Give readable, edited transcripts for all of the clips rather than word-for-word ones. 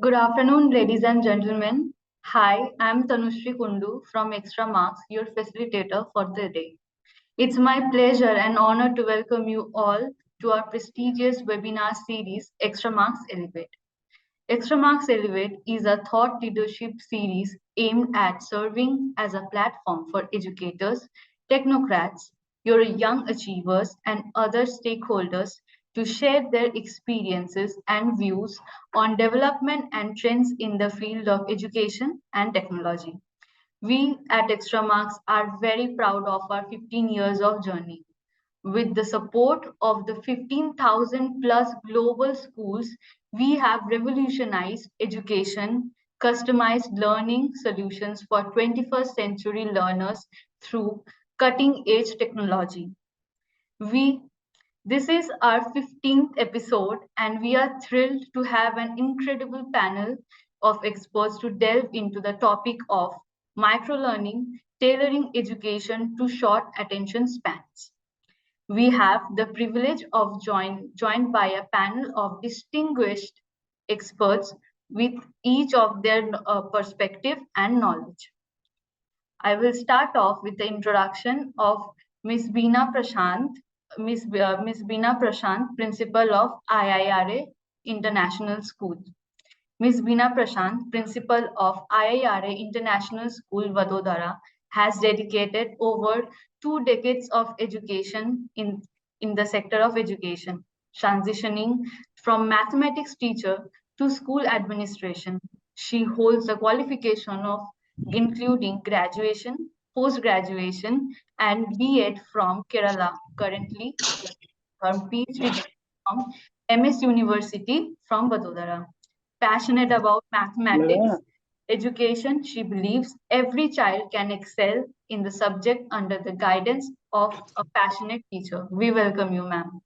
Good afternoon, ladies and gentlemen. Hi, I'm Tanushree Kundu from Extramarks, your facilitator for the day. It's my pleasure and honor to welcome you all to our prestigious webinar series, Extramarks Elevate. Extramarks Elevate is a thought leadership series aimed at serving as a platform for educators, technocrats, your young achievers, and other stakeholders to share their experiences and views on development and trends in the field of education and technology. We at Extramarks are very proud of our 15 years of journey. With the support of the 15,000 plus global schools, we have revolutionized education, customized learning solutions for 21st century learners through cutting edge technology. We this is our 15th episode, and we are thrilled to have an incredible panel of experts to delve into the topic of microlearning, tailoring education to short attention spans. We have the privilege of joined by a panel of distinguished experts with each of their perspective and knowledge. I will start off with the introduction of Ms. Beena Prashant, Ms. Beena Prashant, Principal of IIRA International School. Ms. Beena Prashant, Principal of IIRA International School, Vadodara, has dedicated over 2 decades of education in the sector of education, transitioning from mathematics teacher to school administration. She holds a qualification of including graduation, post-graduation, and B.Ed from Kerala, currently her PhD from MS University from Vadodara. Passionate about mathematics, education, she believes every child can excel in the subject under the guidance of a passionate teacher. We welcome you, ma'am.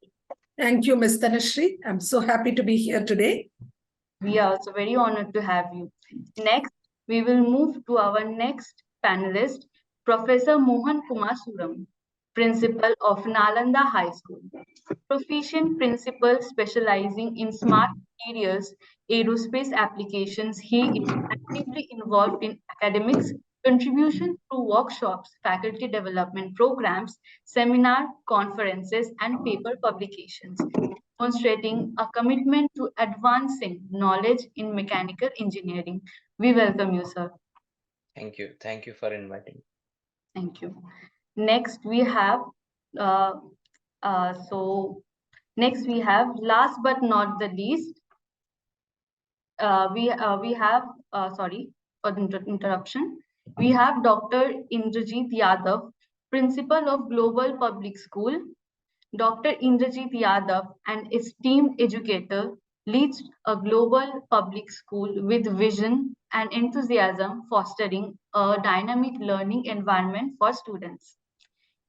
Thank you, Ms. Tanushree. I'm so happy to be here today. We are also very honored to have you. Next, we will move to our next panelist, Professor Mohan Kumar Suram, Principal of Nalanda High School. Proficient principal specializing in smart materials, aerospace applications, he is actively involved in academics, contribution through workshops, faculty development programs, seminar, conferences, and paper publications, demonstrating a commitment to advancing knowledge in mechanical engineering. We welcome you, sir. Thank you. Thank you for inviting. Thank you. Next, we have next we have, last but not the least, we have sorry for the interruption. We have Dr. Inderjeet Yadav, Principal of Global Public School. Dr. Inderjeet Yadav, an esteemed educator, leads a global public school with vision and enthusiasm, fostering a dynamic learning environment for students.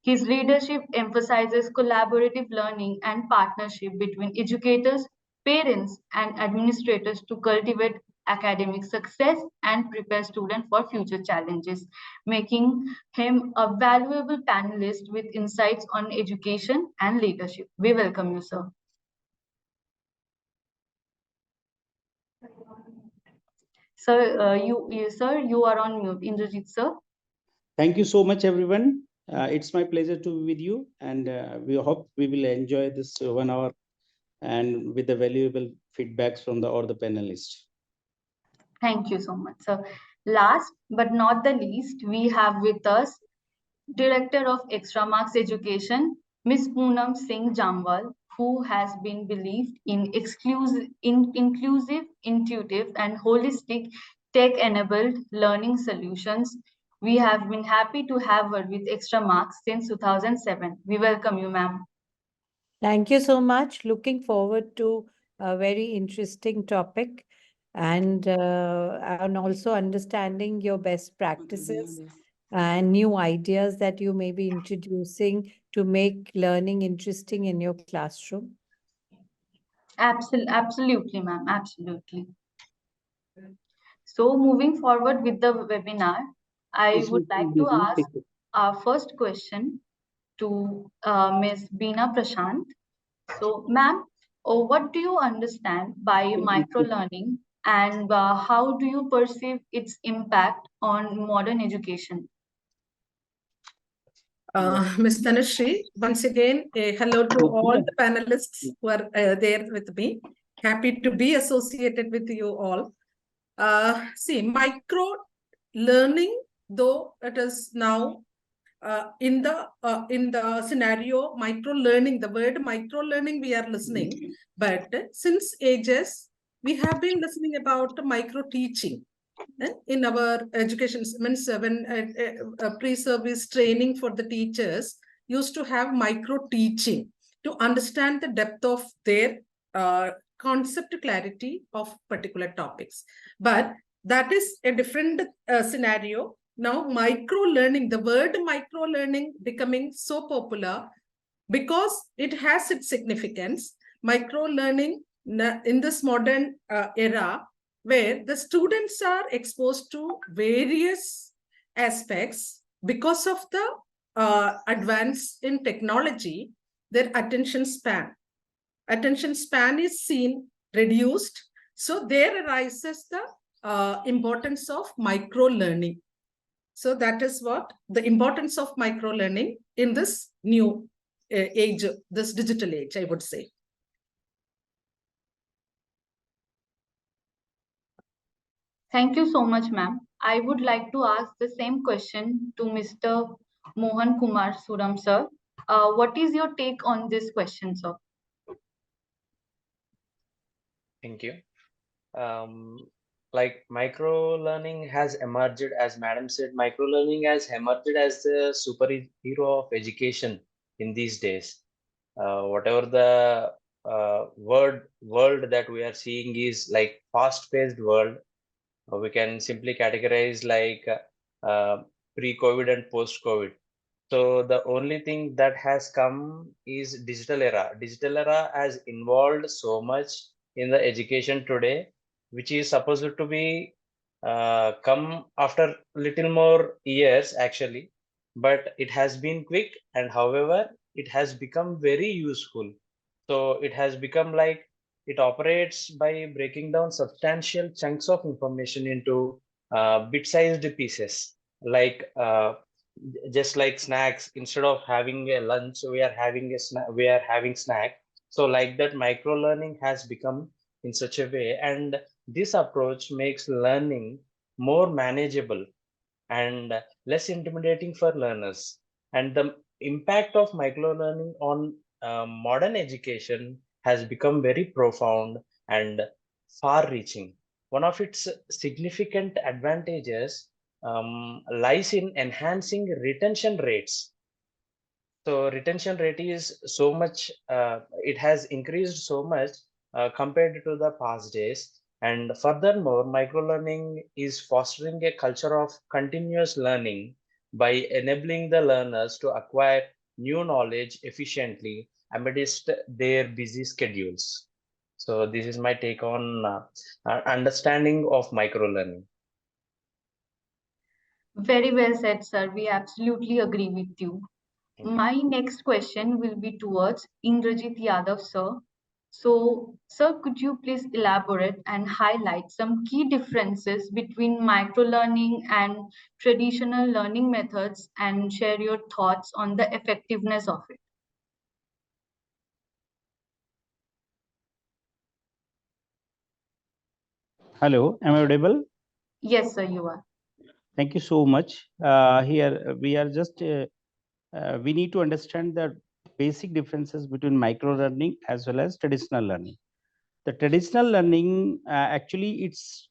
His leadership emphasizes collaborative learning and partnership between educators, parents, and administrators to cultivate academic success and prepare students for future challenges, making him a valuable panelist with insights on education and leadership. We welcome you, sir. Sir, you are on mute. Inderjeet, sir. Thank you so much, everyone. It's my pleasure to be with you, and we hope we will enjoy this 1 hour and with the valuable feedbacks from all the panelists. Thank you so much, sir. Last but not the least, we have with us Director of Extramarks Education, Ms. Poonam Singh Janwal, who has been believed in inclusive, intuitive, and holistic tech-enabled learning solutions. We have been happy to have her with Extramarks since 2007. We welcome you, ma'am. Thank you so much. Looking forward to a very interesting topic and also understanding your best practices and new ideas that you may be introducing to make learning interesting in your classroom. Absolutely, ma'am. Absolutely. So moving forward with the webinar, I would like to ask our first question to Ms. Beena Prashant. So, ma'am, what do you understand by microlearning and how do you perceive its impact on modern education? Ms. Tanushree, once again, hello to all the panelists who are there with me. Happy to be associated with you all. See, micro learning, though it is now in the scenario micro learning, the word micro learning we are listening, but since ages we have been listening about micro teaching. In our education, means when pre-service training for the teachers used to have micro teaching to understand the depth of their concept clarity of particular topics. But that is a different scenario. Now, micro learning, the word micro learning becoming so popular because it has its significance. Micro learning in this modern era, where the students are exposed to various aspects because of the advance in technology, their attention span is seen reduced. So there arises the importance of micro learning. So that is what the importance of micro learning in this new age, this digital age, I would say. Thank you so much, ma'am. I would like to ask the same question to Mr. Mohan Kumar Suram, sir. What is your take on this question, sir? Thank you. Like micro learning has emerged, as Madam said, micro learning has emerged as the superhero of education in these days. Whatever the world that we are seeing is like fast-paced world. We can simply categorize like pre-COVID and post-COVID. So the only thing that has come is digital era. Digital era has involved so much in the education today, which is supposed to be come after little more years actually, but it has been quick, and however it has become very useful. So it has become like it operates by breaking down substantial chunks of information into bit-sized pieces, like just like snacks. Instead of having a lunch, we are having a snack. We are having snack. So like that, micro learning has become in such a way, and this approach makes learning more manageable and less intimidating for learners. And the impact of microlearning on modern education has become very profound and far-reaching. One of its significant advantages lies in enhancing retention rates. So retention rate is so much, it has increased so much compared to the past days. And furthermore, microlearning is fostering a culture of continuous learning by enabling the learners to acquire new knowledge efficiently amidst their busy schedules. So this is my take on understanding of microlearning. Very well said, sir. We absolutely agree with you. My next question will be towards Inderjeet Yadav, sir. So, sir, could you please elaborate and highlight some key differences between microlearning and traditional learning methods and share your thoughts on the effectiveness of it? Hello, am I audible? Yes, sir, you are. Thank you so much. Here we are just we need to understand the basic differences between micro learning as well as traditional learning. The traditional learning actually it's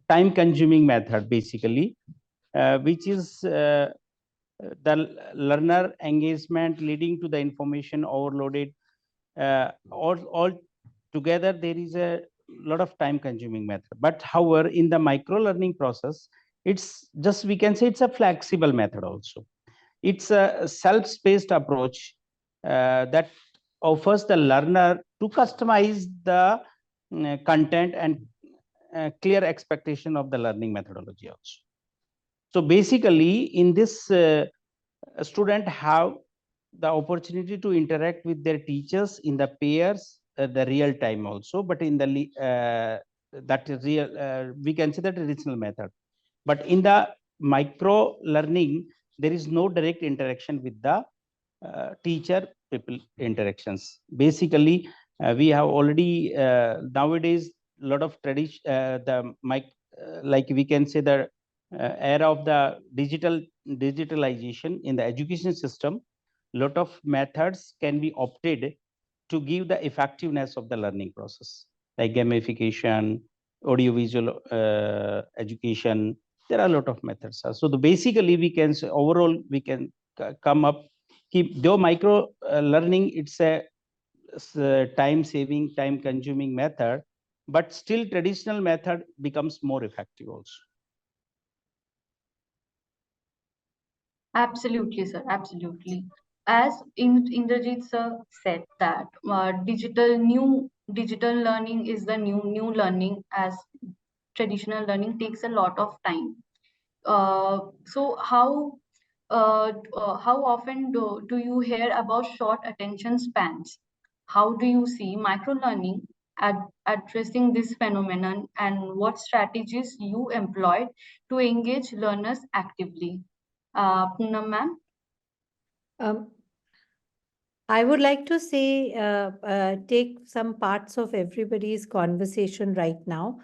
time consuming method basically, which is the learner engagement leading to the information overloaded. All together there is a lot of time consuming method. But however, in the micro learning process, it's just, we can say it's a flexible method also. It's a self-spaced approach that offers the learner to customize the content and clear expectation of the learning methodology also. So basically, in this, student have the opportunity to interact with their teachers in the pairs, the real time also, but in the that is real, we can say the traditional method. But in the micro learning, there is no direct interaction with the teacher people interactions. Basically, we have already nowadays a lot of tradition, like we can say the era of the digitalization in the education system. Lot of methods can be opted to give the effectiveness of the learning process, like gamification, audiovisual education. There are a lot of methods. So basically we can say overall we can come up, keep though micro learning, it's a time saving, time consuming method, but still traditional method becomes more effective also. Absolutely, sir. Absolutely. As Inderjeet sir said that new digital learning is the new learning, as traditional learning takes a lot of time. So how often do you hear about short attention spans? How do you see micro learning addressing this phenomenon, and what strategies you employed to engage learners actively? Poonam ma'am. Um, I would like to say, take some parts of everybody's conversation right now.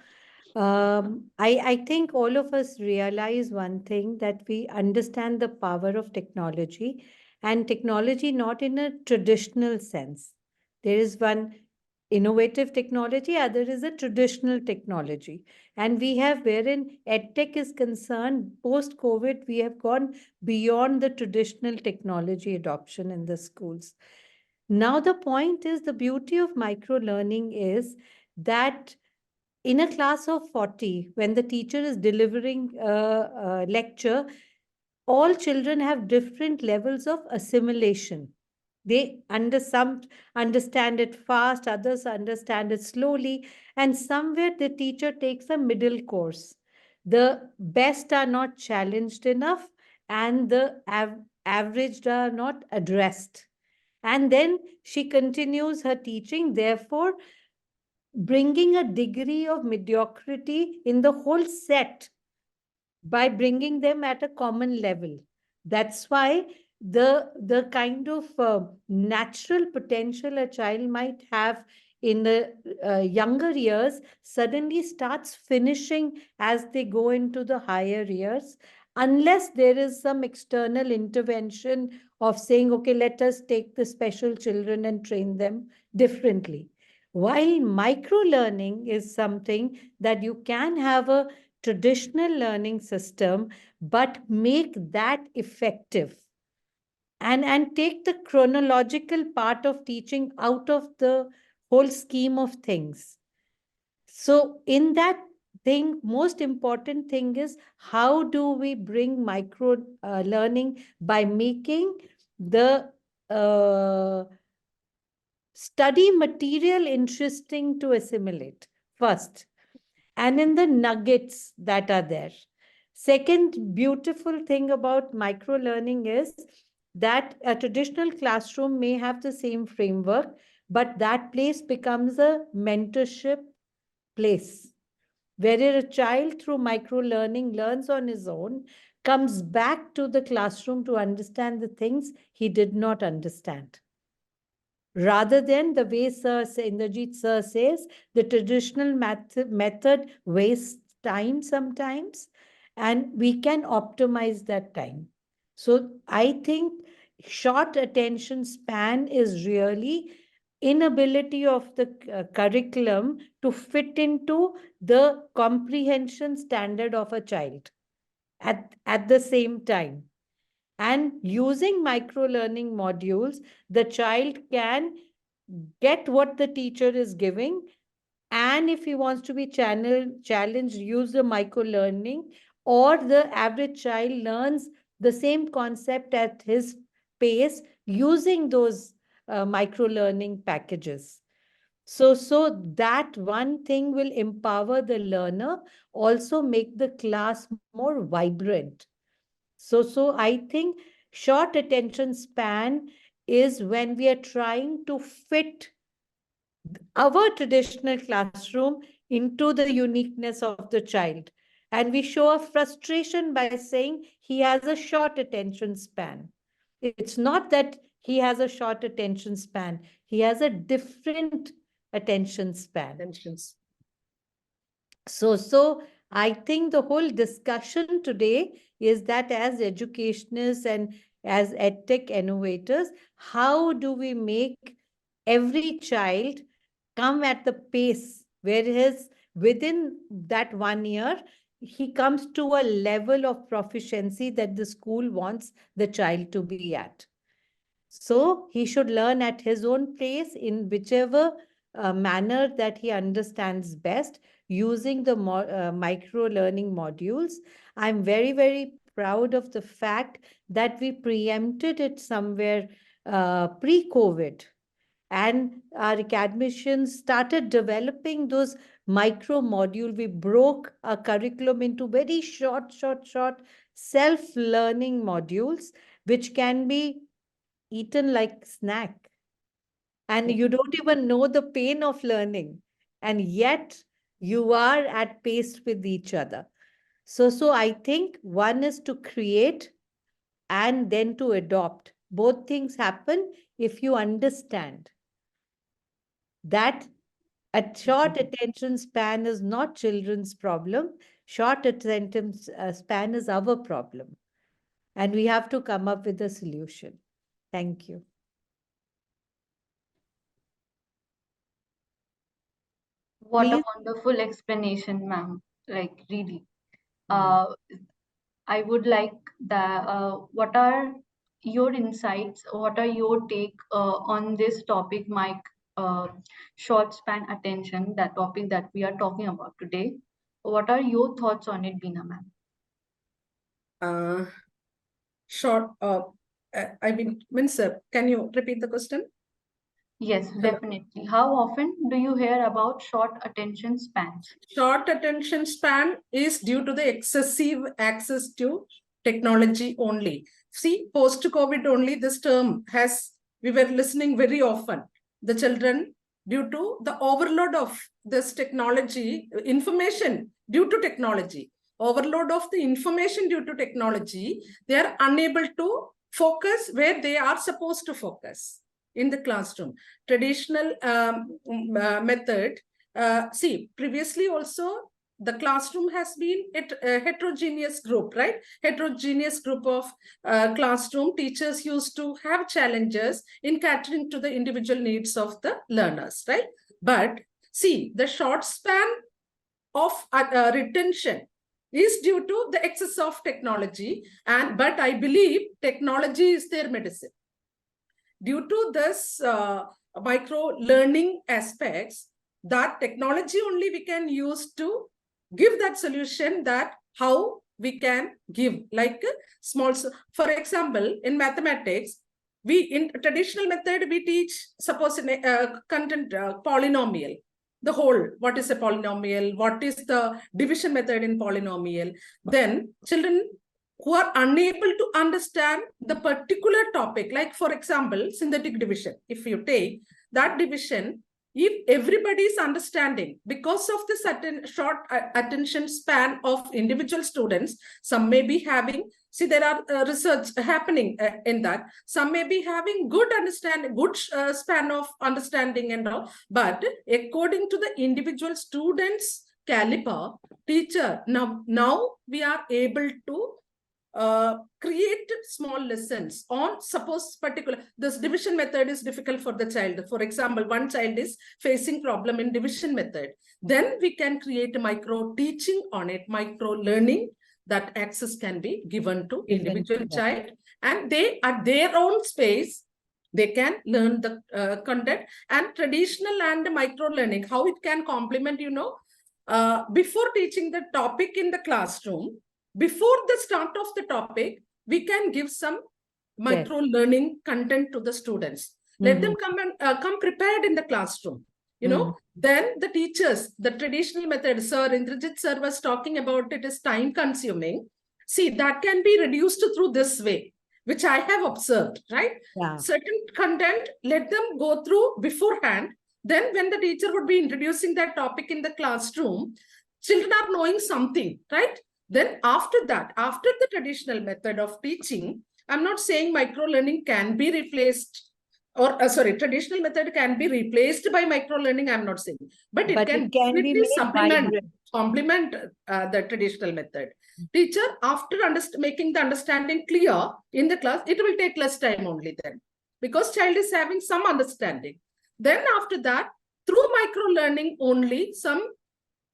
I think all of us realize one thing, that we understand the power of technology, and technology not in a traditional sense. There is one innovative technology, other is a traditional technology. And we have, wherein EdTech is concerned, post-COVID, we have gone beyond the traditional technology adoption in the schools. Now, the point is, the beauty of micro learning is that in a class of 40, when the teacher is delivering a lecture, all children have different levels of assimilation. They some understand it fast, others understand it slowly, and somewhere the teacher takes a middle course. The best are not challenged enough, and the averaged are not addressed. And then she continues her teaching, therefore bringing a degree of mediocrity in the whole set by bringing them at a common level. That's why the kind of natural potential a child might have in the younger years suddenly starts finishing as they go into the higher years, unless there is some external intervention of saying, okay, let us take the special children and train them differently. While micro learning is something that you can have a traditional learning system, but make that effective, and take the chronological part of teaching out of the whole scheme of things. So in that thing, most important thing is, how do we bring micro learning by making the study material interesting to assimilate first, and in the nuggets that are there. Second beautiful thing about micro learning is that a traditional classroom may have the same framework, but that place becomes a mentorship place, where a child through micro learning learns on his own, comes back to the classroom to understand the things he did not understand. Rather than the way Inderjeet sir says, the traditional method wastes time sometimes, and we can optimize that time. So I think short attention span is really inability of the curriculum to fit into the comprehension standard of a child at the same time. And using micro learning modules, the child can get what the teacher is giving. And if he wants to be challenged, use the micro learning, or the average child learns the same concept at his pace using those micro learning packages. So that one thing will empower the learner, also make the class more vibrant. So I think short attention span is when we are trying to fit our traditional classroom into the uniqueness of the child. And we show a frustration by saying he has a short attention span. It's not that he has a short attention span, he has a different attention span. So I think the whole discussion today is that as educationists and as edtech innovators, how do we make every child come at the pace whereas within that 1 year, he comes to a level of proficiency that the school wants the child to be at. So he should learn at his own pace in whichever manner that he understands best using the micro-learning modules. I'm very, very proud of the fact that we preempted it somewhere pre-COVID. And our academicians started developing those micro module. We broke our curriculum into very short self-learning modules, which can be eaten like snack. And you don't even know the pain of learning. And yet you are at pace with each other. So I think one is to create and then to adopt. Both things happen if you understand that a short attention span is not children's problem. Short attention span is our problem. And we have to come up with a solution. Thank you. What Please. a wonderful explanation, ma'am. Like really. I would like that. What are your insights? What are your take on this topic, Mike? Short span attention, that topic that we are talking about today. What are your thoughts on it, Beena, ma'am? Can you repeat the question? Yes, definitely. How often do you hear about short attention spans? Short attention span is due to the excessive access to technology only. See, post-COVID only, this term we were listening very often. The children, due to the overload of this technology, information due to technology, overload of the information due to technology, they are unable to focus where they are supposed to focus in the classroom. Traditional method, see, previously also, the classroom has been a heterogeneous group, right? Heterogeneous group of classroom teachers used to have challenges in catering to the individual needs of the learners, right? But see, the short span of retention is due to the excess of technology. But I believe technology is their medicine. Due to this micro-learning aspects, that technology only we can use to give that solution, that how we can give like small, for example, in mathematics, in traditional method, we teach, suppose in content polynomial, the whole, what is a polynomial, what is the division method in polynomial. Then children who are unable to understand the particular topic, like for example, synthetic division, if you take that division, if everybody is understanding, because of this short attention span of individual students, some may be having, see, there are research happening in that, some may be having good understanding, good span of understanding and all, but according to the individual students' caliber, teacher, now we are able to create small lessons on, suppose particular, this division method is difficult for the child. For example, one child is facing problem in division method. Then we can create a micro teaching on it, micro learning, that access can be given to individual child, and they at their own space, they can learn the content. And traditional and micro learning, how it can complement, before teaching the topic in the classroom, before the start of the topic, we can give some micro learning content to the students. Let them come prepared in the classroom. Then the teachers, the traditional method, Sir Inderjeet sir was talking about, it is time consuming. See, that can be reduced through this way, which I have observed, right? Certain content, let them go through beforehand. Then when the teacher would be introducing that topic in the classroom, children are knowing something, right? Then after that, after the traditional method of teaching, I'm not saying micro-learning can be replaced, or sorry, traditional method can be replaced by micro-learning, I'm not saying, but it can be definitely made supplement, vibrant. complement the traditional method. Teacher, after making the understanding clear in the class, it will take less time only then, because child is having some understanding. Then after that, through micro-learning only, some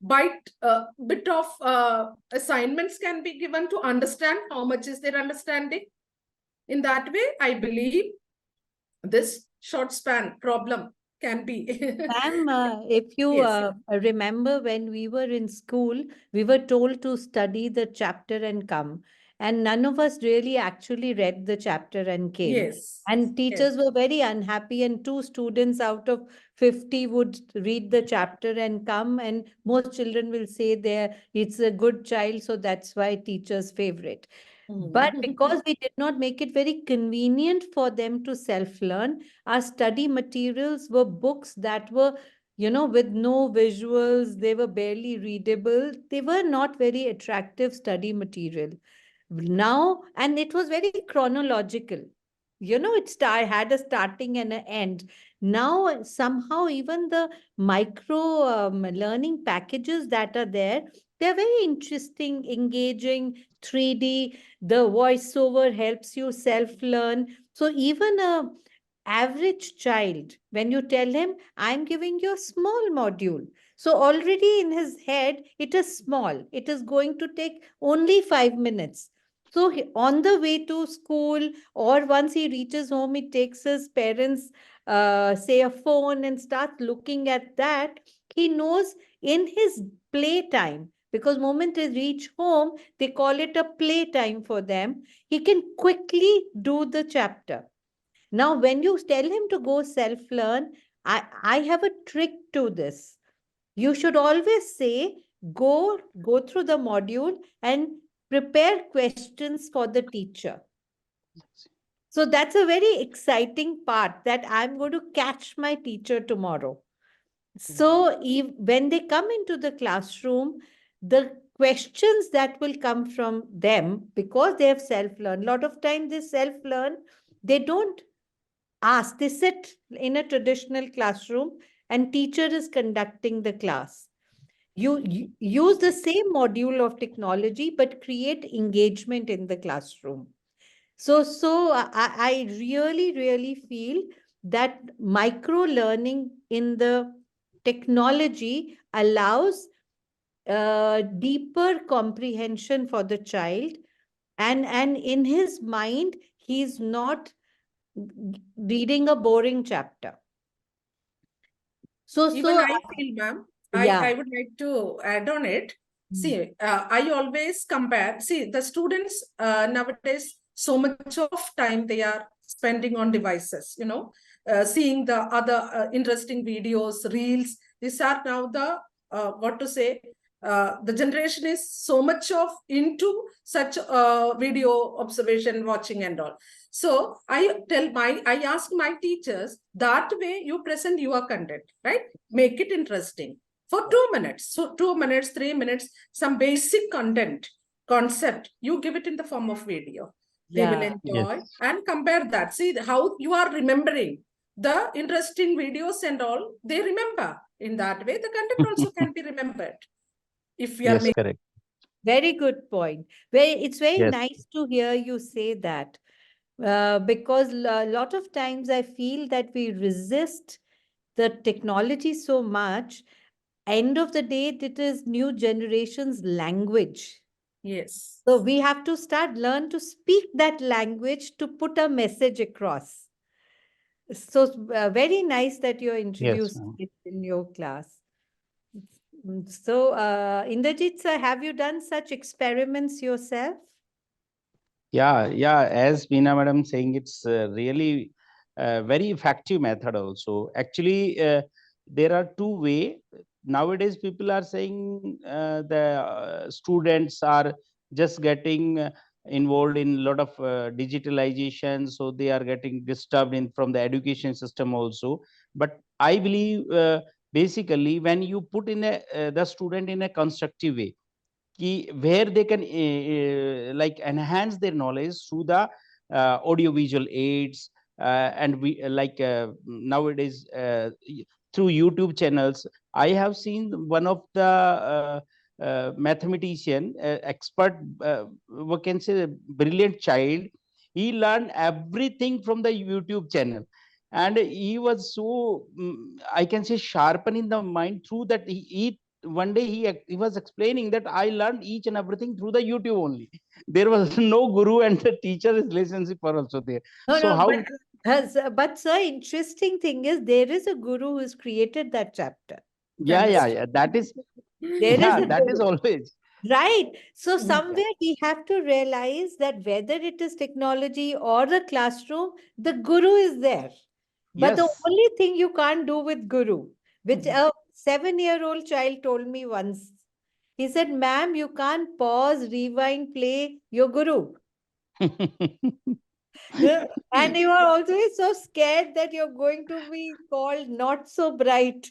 bit of assignments can be given to understand how much is their understanding. In that way, I believe this short span problem can be. Ma'am, if you Yes. remember when we were in school, we were told to study the chapter and come. And none of us really actually read the chapter and came. Yes. And teachers were very unhappy, and 2 students out of 50 would read the chapter and come. And most children will say it's a good child, so that's why teacher's favorite. But because we did not make it very convenient for them to self-learn, our study materials were books that were, with no visuals, they were barely readable. They were not very attractive study material. Now, and it was very chronological. Had a starting and an end. Now, somehow, even the micro learning packages that are there, they're very interesting, engaging, 3D. The voiceover helps you self-learn. So even a average child, when you tell him, I'm giving you a small module. So already in his head, it is small. It is going to take only 5 minutes. So on the way to school, or once he reaches home, he takes his parents, say, a phone and starts looking at that. He knows in his playtime, because moment they reach home, they call it a playtime for them. He can quickly do the chapter. Now, when you tell him to go self-learn, I have a trick to this. You should always say, go through the module and prepare questions for the teacher. So that's a very exciting part, that I'm going to catch my teacher tomorrow. So when they come into the classroom, the questions that will come from them, because they have self-learned, a lot of time they self-learn, they don't ask. They sit in a traditional classroom and teacher is conducting the class. You use the same module of technology, but create engagement in the classroom. So I really, really feel that micro learning in the technology allows deeper comprehension for the child, and in his mind, he's not reading a boring chapter. Even I feel, ma'am, I would like to add on it. See, I always compare. See, the students nowadays, so much of time they are spending on devices, seeing the other interesting videos, reels. These are now the, the generation is so much of into such video observation, watching and all. So I ask my teachers, that way you present your content, right? Make it interesting for 2 minutes. So 2 minutes, 3 minutes, some basic concept, you give it in the form of video. They will enjoy and compare that. See how you are remembering the interesting videos and all, they remember. In that way, the content also can be remembered. If we are making... correct. Very good point. It's very nice to hear you say that. Because a lot of times I feel that we resist the technology so much. End of the day, it is new generation's language. Yes. So we have to learn to speak that language to put a message across. So very nice that you're introducing it in your class. So Inderjeet sir, have you done such experiments yourself? Yeah, as Beena madam saying, it's really very effective method also. Actually, there are two ways. Nowadays, people are saying the students are just getting involved in a lot of digitalization, so they are getting disturbed from the education system also. But I believe basically when you put in the student in a constructive way, where they can like enhance their knowledge through the audiovisual aids, and we nowadays through YouTube channels. I have seen one of the mathematician expert, we can say brilliant child. He learned everything from the YouTube channel, and he was so I can say sharpening the mind through that. He one day he was explaining that I learned each and everything through the YouTube only. There was no guru and the teacher relationship were also there. No, So no, how? but sir, interesting thing is there is a guru who's created that chapter. Yeah. That is, There is yeah, a that is guru. always. Right. So Mm. somewhere we have to realize that whether it is technology or the classroom, the guru is there. But the Yes. only thing you can't do with guru, which a 7-year-old child told me once, he said, "Ma'am, you can't pause, rewind, play your guru." And you are always so scared that you're going to be called not so bright.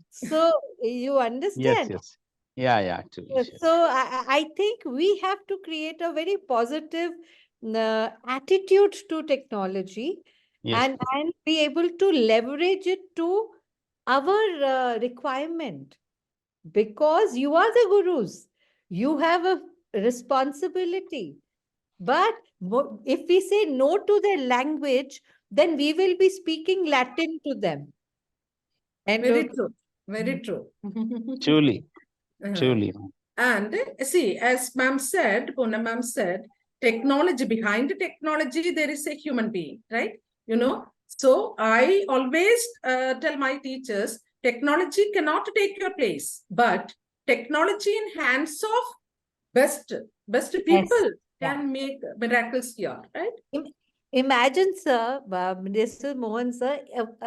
So you Yes, understand? yes. Yeah, actually. Sure. So I think we have to create a very positive attitude to technology, Yes. and be able to leverage it to our requirement, because you are the gurus. You have a responsibility. But if we say no to their language, then we will be speaking Latin to them. And Very true. Very true. Truly, Uh, truly. And see, as ma'am said, Poonam ma'am said, technology, behind the technology, there is a human being, right? You know, so I always tell my teachers, technology cannot take your place, but technology in hands of best people can make miracles here, right? Imagine, sir, this is Mohan, sir,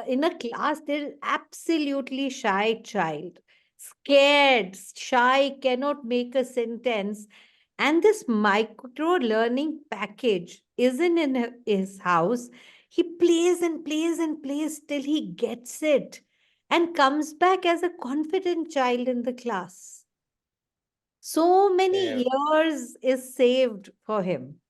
in a class, there is absolutely shy child, scared, shy, cannot make a sentence. And this micro learning package isn't in his house. He plays and plays and plays till he gets it and comes back as a confident child in the class. So many years is saved for him.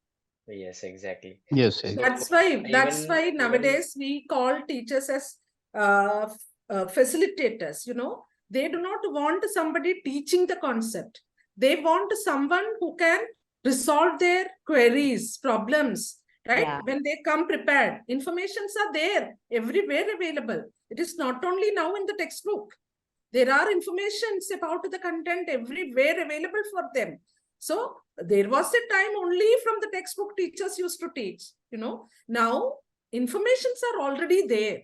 Yes, exactly. Yes, So That's why even nowadays we call teachers as uh, facilitators. You know, they do not want somebody teaching the concept. They want someone who can resolve their queries, problems, right? Yeah. When they come prepared, informations are there everywhere available. It is not only now in the textbook. There are informations about the content everywhere available for them. So there was a time only from the textbook teachers used to teach, you know. Now informations are already there.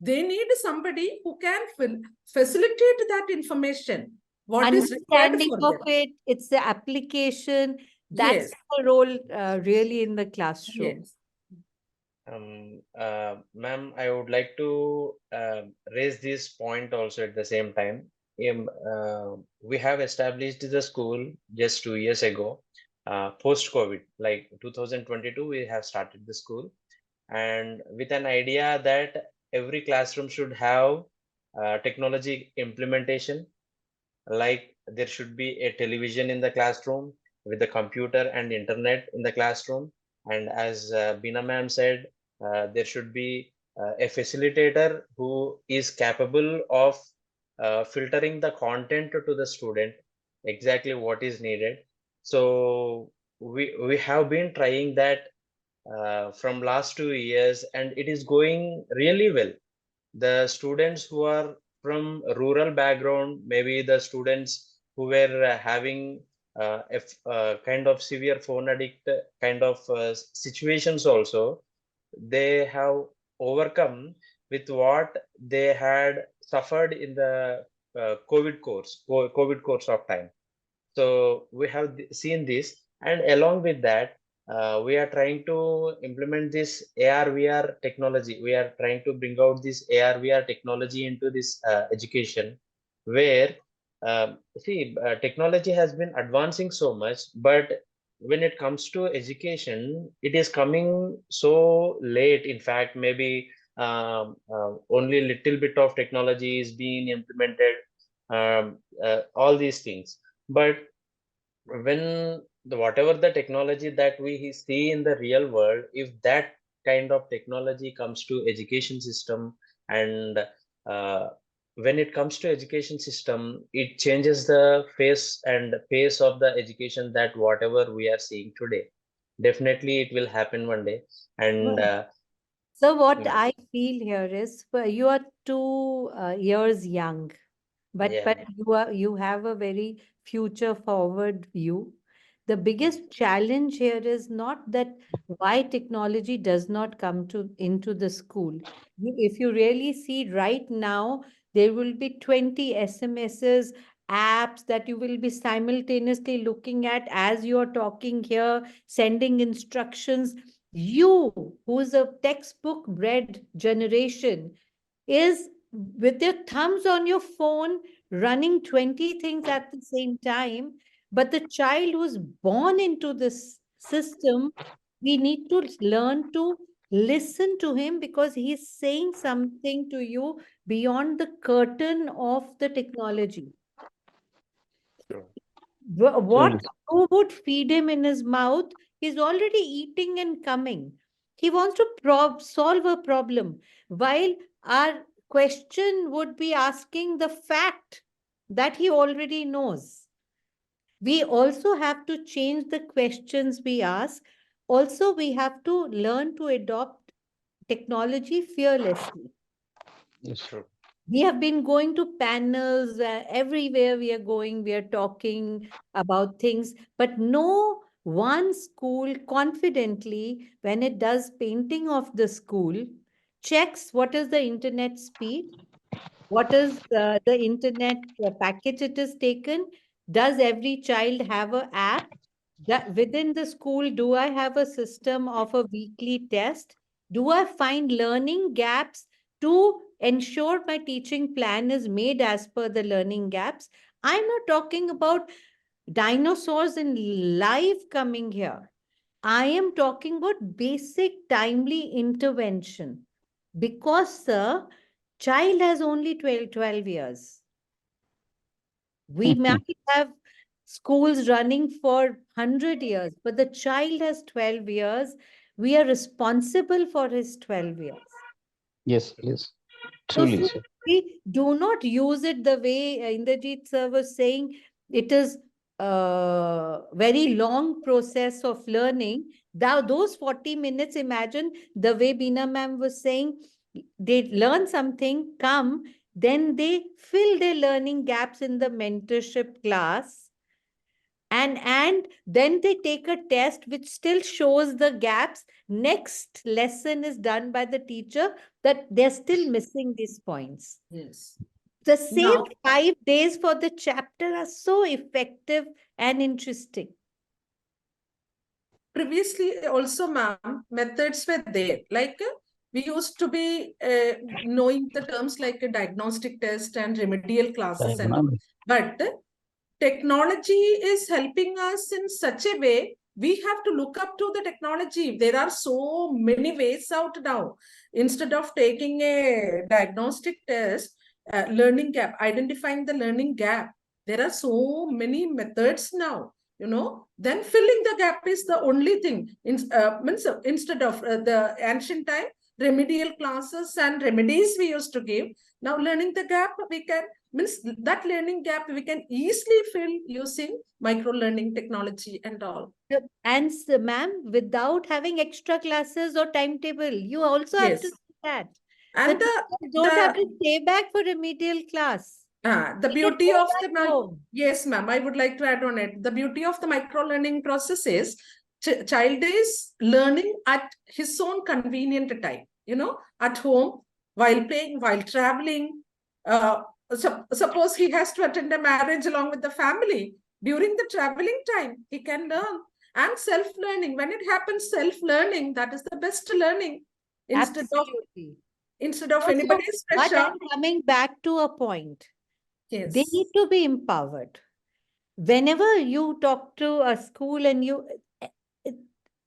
They need somebody who can facilitate that information. What is required Understanding for of them. it, it's the application. That's Yes, the role really in the classroom. yes. Ma'am, I would like to raise this point also at the same time. We have established the school just 2 years ago, post-COVID, like 2022, we have started the school, and with an idea that every classroom should have technology implementation, like there should be a television in the classroom with the computer and internet in the classroom. And as Beena ma'am said, there should be a facilitator who is capable of filtering the content to the student, exactly what is needed. So we have been trying that from last 2 years, and it is going really well. The students who are from rural background, maybe the students who were having kind of severe phone addict kind of situations also, they have overcome with what they had suffered in the COVID course of time. So we have seen this, and along with that, we are trying to implement this AR/VR technology. We are trying to bring out this AR/VR technology into this education, where technology has been advancing so much, but when it comes to education, it is coming so late. In fact, maybe only little bit of technology is being implemented, all these things. But when whatever the technology that we see in the real world, if that kind of technology comes to education system, and when it comes to education system, it changes the face and pace of the education, that whatever we are seeing today, definitely it will happen one day. And So what yeah, I feel here is, you are 2 years young, but yeah, you have a very future forward view. The biggest challenge here is not that why technology does not come into the school. If you really see right now, there will be 20 SMSs, apps that you will be simultaneously looking at as you are talking here, sending instructions. You, who's a textbook bred generation, is with your thumbs on your phone running 20 things at the same time. But the child who's born into this system, we need to learn to listen to him, because he's saying something to you beyond the curtain of the technology. true. What Truly. you would feed him in his mouth, he's already eating and coming. He wants to solve a problem, while our question would be asking the fact that he already knows. We also have to change the questions we ask. Also, we have to learn to adopt technology fearlessly. Yes. True. We have been going to panels, everywhere we are going, we are talking about things, but no one school confidently, when it does painting of the school, checks what is the internet speed, what is the internet package it is taken, does every child have an app, that within the school, do I have a system of a weekly test? Do I find learning gaps to ensure my teaching plan is made as per the learning gaps? I'm not talking about dinosaurs in life coming here. I am talking about basic timely intervention. Because, sir, child has only 12 years. We might have schools running for 100 years, but the child has 12 years. We are responsible for his 12 years. Yes, yes, So truly, sir. we do not use it the way Inderjeet sir was saying. It is a very long process of learning. Those 40 minutes, imagine the way Beena ma'am was saying, they learn something, come, then they fill their learning gaps in the mentorship class, and then they take a test which still shows the gaps. Next lesson is done by the teacher, that they're still missing these points. Yes. The same Now, 5 days for the chapter are so effective and interesting. previously also, ma'am, methods were there. Like we used to be knowing the terms like a diagnostic test and remedial classes and all. But technology is helping us in such a way, we have to look up to the technology. There are so many ways out now. Instead of taking a diagnostic test, learning gap, identifying the learning gap, there are so many methods now, then filling the gap is the only thing. Means instead of the ancient time, remedial classes and remedies we used to give, now learning the gap, we can, means that learning gap we can easily fill using micro learning technology and all. And ma'am, without having extra classes or timetable, you also have to Yes. do that. And The teachers don't have to stay back for remedial class. the They can beauty go of back the home. yes, ma'am, I would like to add on it. The beauty of the micro learning process is child is learning at his own convenient time, at home, while playing, while traveling. Suppose he has to attend a marriage along with the family. During the traveling time, he can learn. And self-learning, when it happens self-learning, that is the best learning. Instead Absolutely. of So, anybody's but pressure. I'm coming back to a point. They Yes. need to be empowered. Whenever you talk to a school and you,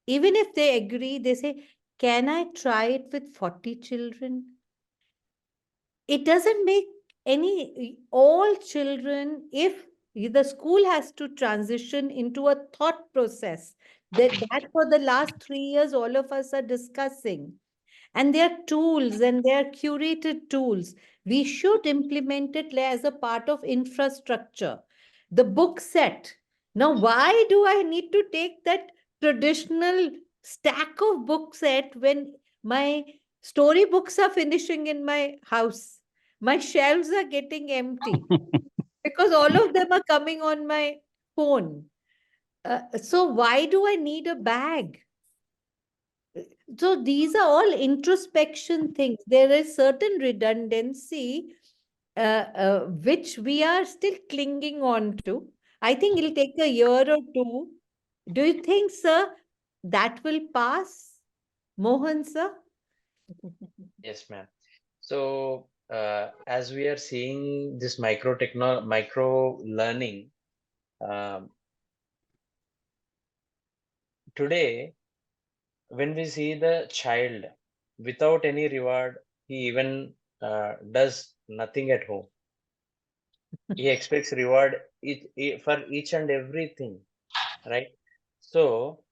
even if they agree, they say, can I try it with 40 children? It doesn't make all children, if the school has to transition into a thought process, that for the last 3 years, all of us are discussing. And there are tools and they are curated tools. We should implement it as a part of infrastructure. The book set. Now, why do I need to take that traditional stack of book set when my storybooks are finishing in my house? My shelves are getting empty because all of them are coming on my phone. So why do I need a bag? So these are all introspection things. There is certain redundancy which we are still clinging on to. I think it'll take a year or two. Do you think, sir, that will pass? Mohan, sir? Yes, ma'am. So as we are seeing this micro learning, um, today, when we see the child without any reward, he even does nothing at home. He expects reward for each and everything, right? So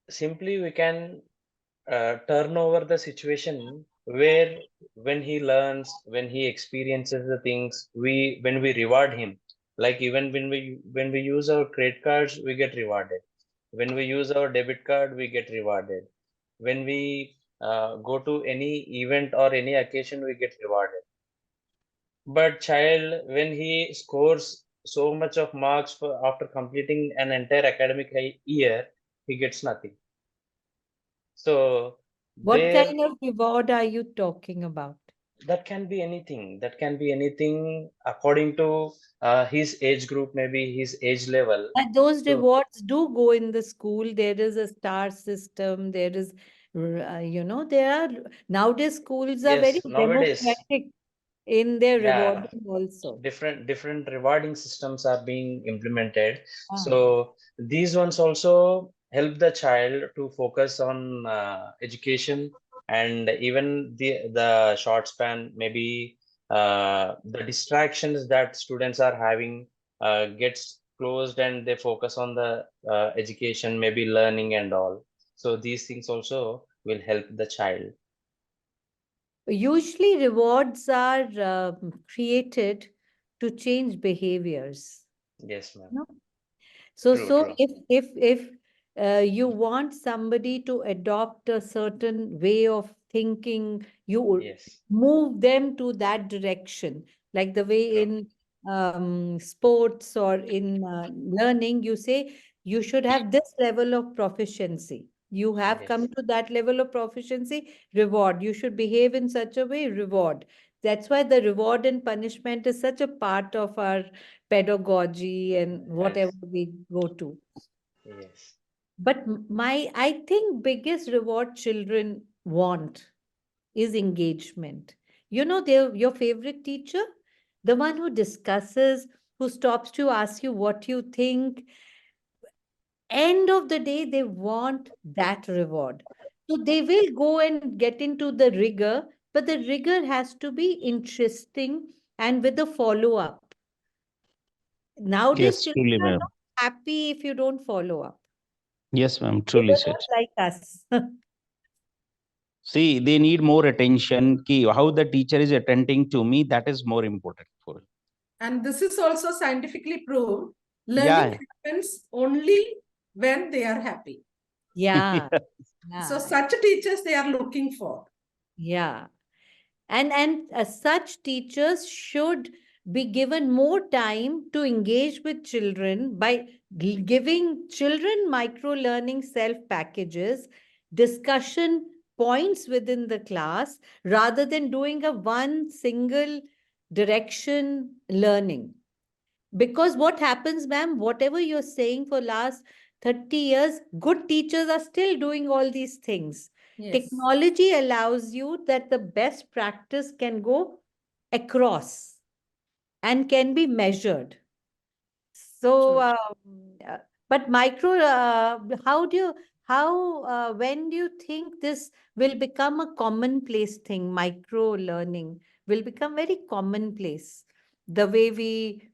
simply we can turn over the situation where when he learns, when he experiences the things, when we reward him, like even when we use our credit cards, we get rewarded. When we use our debit card, we get rewarded. When we go to any event or any occasion, we get rewarded. But child, when he scores so much of marks after completing an entire academic year, he gets nothing. So What there, kind of reward are you talking about? that can be anything. That can be anything according to his age group, maybe his age level. And those So rewards do go in the school. There is a star system. There is, there are nowadays schools are very yes, nowadays, democratic in their yeah, rewarding also. different rewarding systems are being implemented. Ah. So these ones also help the child to focus on education, and even the short span, maybe the distractions that students are having gets closed, and they focus on the education, maybe learning and all. So these things also will help the child. Usually, rewards are created to change behaviors. Yes, ma'am. No? So, True, so true. if you want somebody to adopt a certain way of thinking, you would Yes, move them to that direction. Like the way true. in sports or in learning, you say you should have this level of proficiency. You have Yes, come to that level of proficiency, reward. You should behave in such a way, reward. That's why the reward and punishment is such a part of our pedagogy and whatever yes, we go to. yes. But I think biggest reward children want is engagement. They're your favorite teacher, the one who discusses, who stops to ask you what you think. End of the day, they want that reward. So they will go and get into the rigor, but the rigor has to be interesting and with a follow up. Nowadays, Yes, children truly, are ma'am. not happy if you don't follow up. Yes, ma'am. They Truly were said. not like us. See, they need more attention. How the teacher is attending to me, that is more important for. And this is also scientifically proved. Learning Yeah. happens only when they are happy. Yeah, So yeah, such teachers they are looking for. yeah. And such teachers should be given more time to engage with children by giving children micro learning self packages, discussion points within the class, rather than doing a one single direction learning. Because what happens, ma'am, whatever you're saying for last 30 years, good teachers are still doing all these things. Yes. Technology allows you that the best practice can go across and can be measured. So, True. but micro, when do you think this will become a commonplace thing? Micro learning will become very commonplace. The way we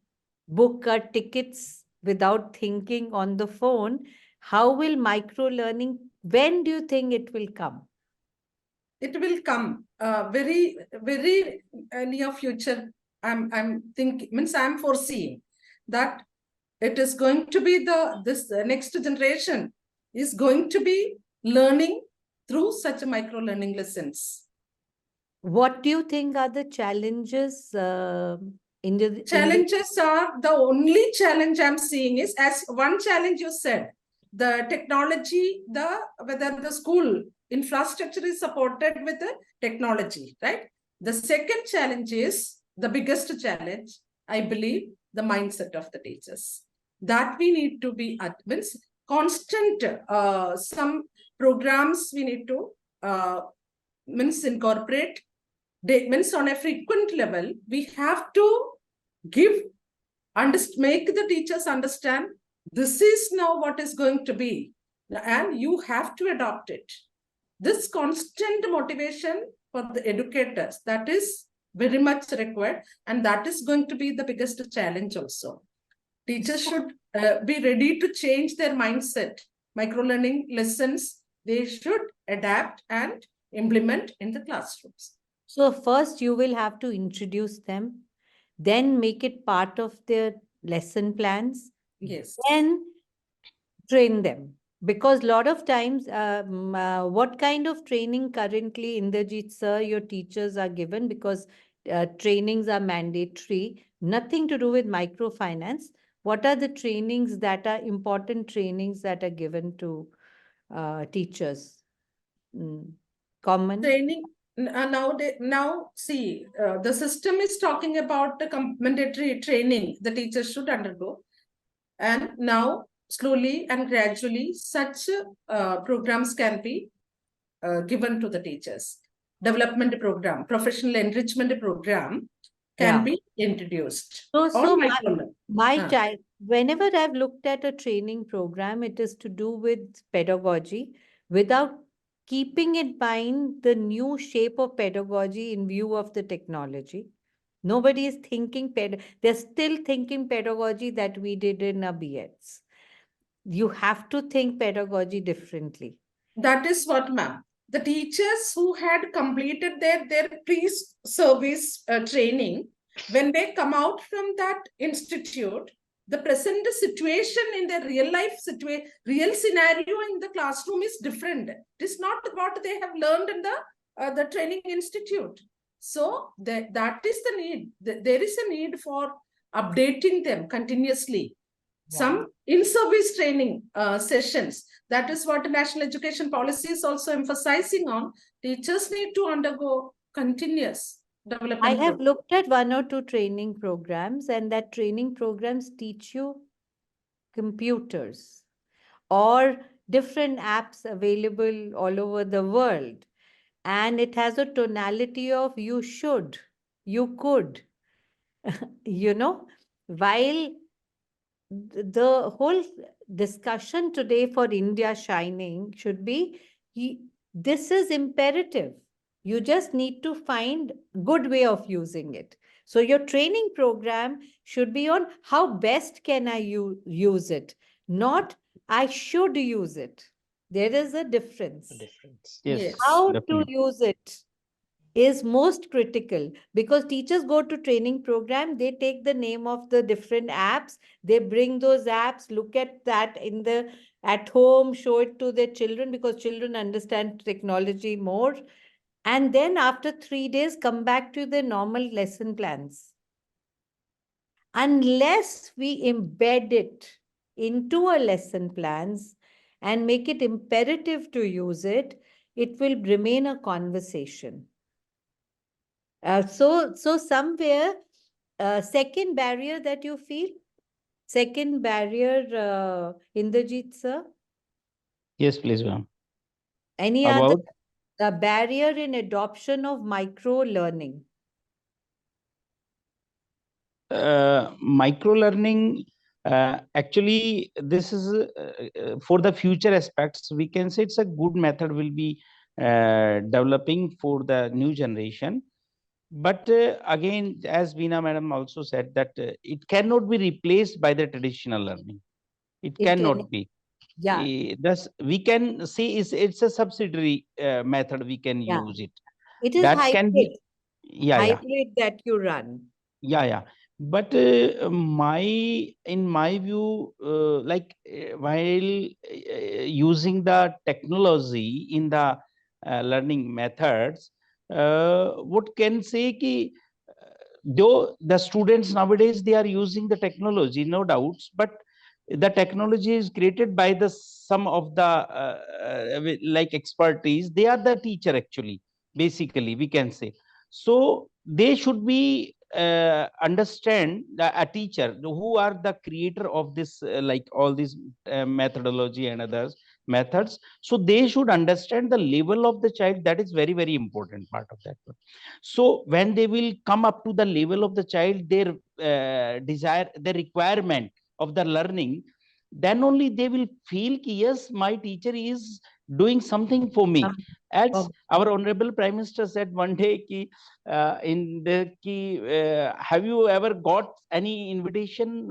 book our tickets without thinking on the phone, how will micro learning, when do you think it will come? It will come very, very near future. I'm thinking, means I'm foreseeing that it is going to be this next generation is going to be learning through such micro learning lessons. What do you think are the challenges in the Challenges are the only challenge I'm seeing is, as one challenge you said, the technology, whether the school infrastructure is supported with the technology, right? The second challenge is the biggest challenge, I believe, the mindset of the teachers. That we need to be at, means constant, some programs we need to means incorporate, means on a frequent level, we have to make the teachers understand this is now what is going to be, and you have to adopt it. This constant motivation for the educators, that is very much required, and that is going to be the biggest challenge also. Teachers should be ready to change their mindset. Microlearning lessons, they should adapt and implement in the classrooms. So first you will have to introduce them, then make it part of their lesson plans, Yes. then train them. Because a lot of times, what kind of training currently, Inderjeet sir, your teachers are given, because trainings are mandatory, nothing to do with microfinance. What are the trainings that are important trainings that are given to teachers? Common? Training, now see, the system is talking about the mandatory training the teachers should undergo. And now, slowly and gradually, such programs can be given to the teachers. Development program, professional enrichment program can be introduced. So my child, whenever I've looked at a training program, it is to do with pedagogy without keeping in mind the new shape of pedagogy in view of the technology. Nobody is thinking, they're still thinking pedagogy that we did in our BEds. You have to think pedagogy differently. That is what, ma'am. The teachers who had completed their pre-service training, when they come out from that institute, the present situation in the real life situation, real scenario in the classroom is different. It is not what they have learned in the training institute. So that is the need. There is a need for updating them continuously. Yeah. Some in-service training sessions. That is what the National Education Policy is also emphasizing on. Teachers need to undergo continuous development. I have looked at 1 or 2 training programs, and that training programs teach you computers or different apps available all over the world. And it has a tonality of you should, you could, while the whole discussion today for India Shining should be, this is imperative. You just need to find good way of using it. So your training program should be on how best can I use it, not I should use it. There is a difference. Yes. How definitely. to use it is most critical, because teachers go to training program, they take the name of the different apps, they bring those apps, look at that at home, show it to their children, because children understand technology more, and then after 3 days come back to their normal lesson plans. Unless we embed it into our lesson plans and make it imperative to use it, it will remain a conversation. So somewhere, second barrier that you feel, second barrier, Inderjeet sir? Yes, please, ma'am. Any other barrier in adoption of micro learning? Micro learning, Actually, this is for the future aspects. We can say it's a good method will be developing for the new generation. But again, as Beena madam also said, that it cannot be replaced by the traditional learning. It cannot be. Yeah, Thus, we can see it's a subsidiary method. We can yeah. use it. It is That can be, yeah. hybrid that you run. Yeah. But in my view, while using the technology in the learning methods, what can say ki, though the students nowadays they are using the technology, no doubts, but the technology is created by the some of the like expertise. They are the teacher actually, basically we can say. So they should be understand a teacher who are the creator of this like all these methodology and others methods. So they should understand the level of the child. That is very, very important part of that one. So when they will come up to the level of the child, their desire, their requirement of the learning, then only they will feel ki, yes, my teacher is doing something for me. As our honorable prime minister said one day ki, have you ever got any invitation,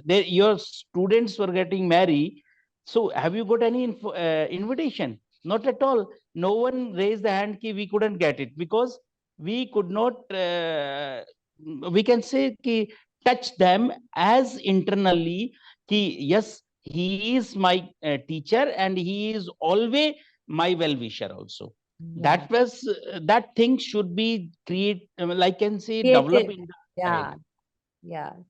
your students were getting married, so have you got any invitation? Not at all. No one raised the hand ki we couldn't get it, because we could not we can say ki touch them as internally ki yes, he is my teacher and he is always my well wisher also. That was that thing should be create like can say develop in the child.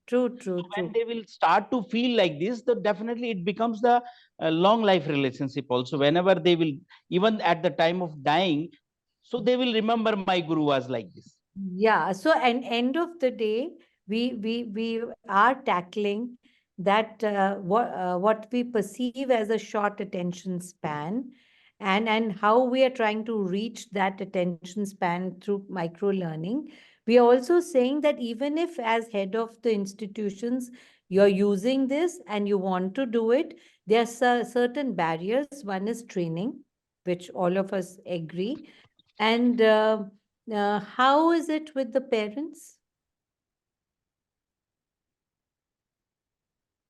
True. When they will start to feel like this, then definitely it becomes the long life relationship also. Whenever they will, even at the time of dying, so they will remember my guru was like this. Yeah. So, and end of the day, we are tackling that what we perceive as a short attention span, and how we are trying to reach that attention span through micro learning. We are also saying that even if as head of the institutions you're using this and you want to do it, there are certain barriers. One is training, which all of us agree, and how is it with the parents?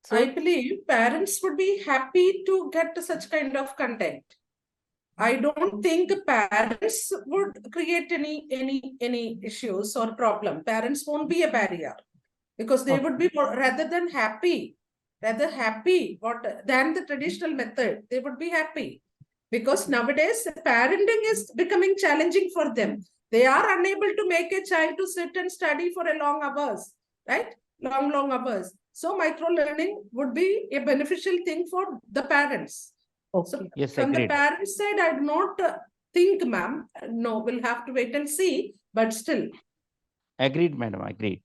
I believe parents would be happy to get such kind of content. I don't think parents would create any issues or problem. Parents won't be a barrier, because they would be more, rather happy than the traditional method. They would be happy, because nowadays parenting is becoming challenging for them. They are unable to make a child to sit and study for a long hours, right? Long hours. So micro learning would be a beneficial thing for the parents. So yes, from agreed. the parents' side, I do not think, ma'am. No, we'll have to wait and see. But still, agreed, madam. Agreed.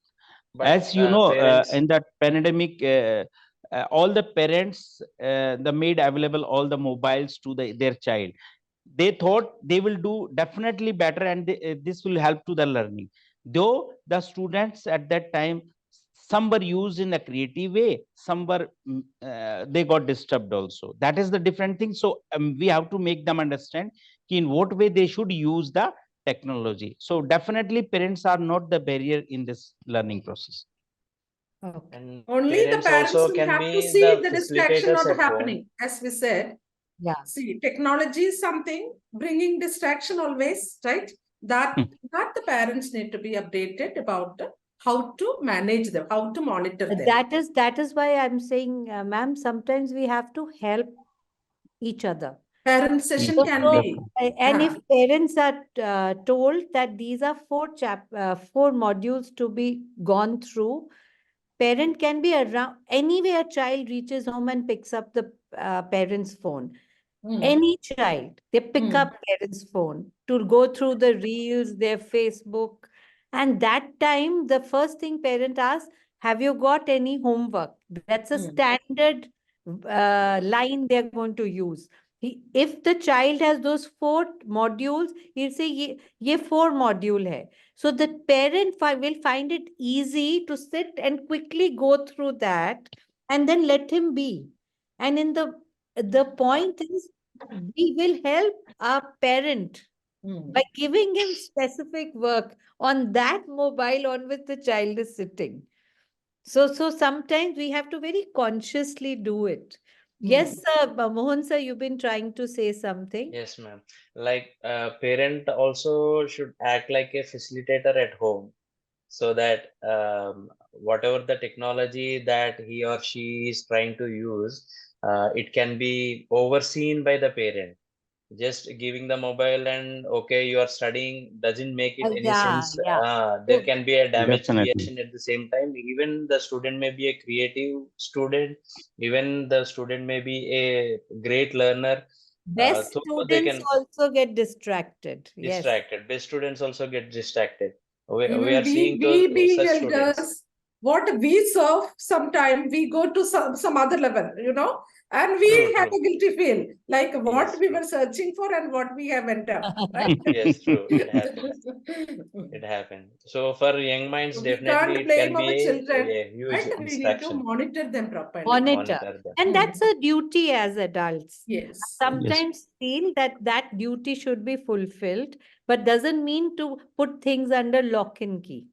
But As you know, parents, in that pandemic, all the parents they made available all the mobiles to their child. They thought they will do definitely better, and this will help to the learning. Though the students at that time, some were used in a creative way, some were they got disturbed also. That is the different thing. So we have to make them understand in what way they should use the technology. So definitely parents are not the barrier in this learning process. and only the parents also will can have to be see the the distraction facilitators not at home. happening, as we said. Yeah. See, technology is something bringing distraction always, right? That the parents need to be updated about how to manage them, how to monitor them. That is why I'm saying, ma'am, sometimes we have to help each other. Parent session can be. And if parents are told that these are four modules to be gone through, parent can be around anywhere. A child reaches home and picks up the parent's phone. Any child, they pick up parents' phone to go through the reels, their Facebook. And that time, the first thing parent asks, have you got any homework? That's a standard line they're going to use. If the child has those 4 modules, he'll say, ye 4 module hai. So the parent will find it easy to sit and quickly go through that and then let him be. And in the point is, we will help our parent by giving him specific work on that mobile on which the child is sitting. So sometimes we have to very consciously do it. Yes, sir. Mohan sir, you've been trying to say something. Yes, ma'am. Like parent also should act like a facilitator at home, so that whatever the technology that he or she is trying to use, it can be overseen by the parent. Just giving the mobile and okay, you are studying doesn't make it any Yeah, sense. yeah. There So can be a damage Definitely. creation at the same time. Even the student may be a creative student, even the student may be a great learner. best So they students can also get distracted. Yes. distracted. Best students also get distracted. We Even are seeing we those being such students. elders, what we serve, sometime we go to some other level, and True, we have true. a guilty feel, like what Yes, we true. were searching for and what we have went up, right? Yes, true. It happens. It happens. So for young minds, We definitely can't it can blame be our children, a huge right? We need to distraction. monitor them properly. Monitor. Monitor them. And that's a duty as adults. Yes. Sometimes feel that duty should be fulfilled, but doesn't mean to put things under lock and key.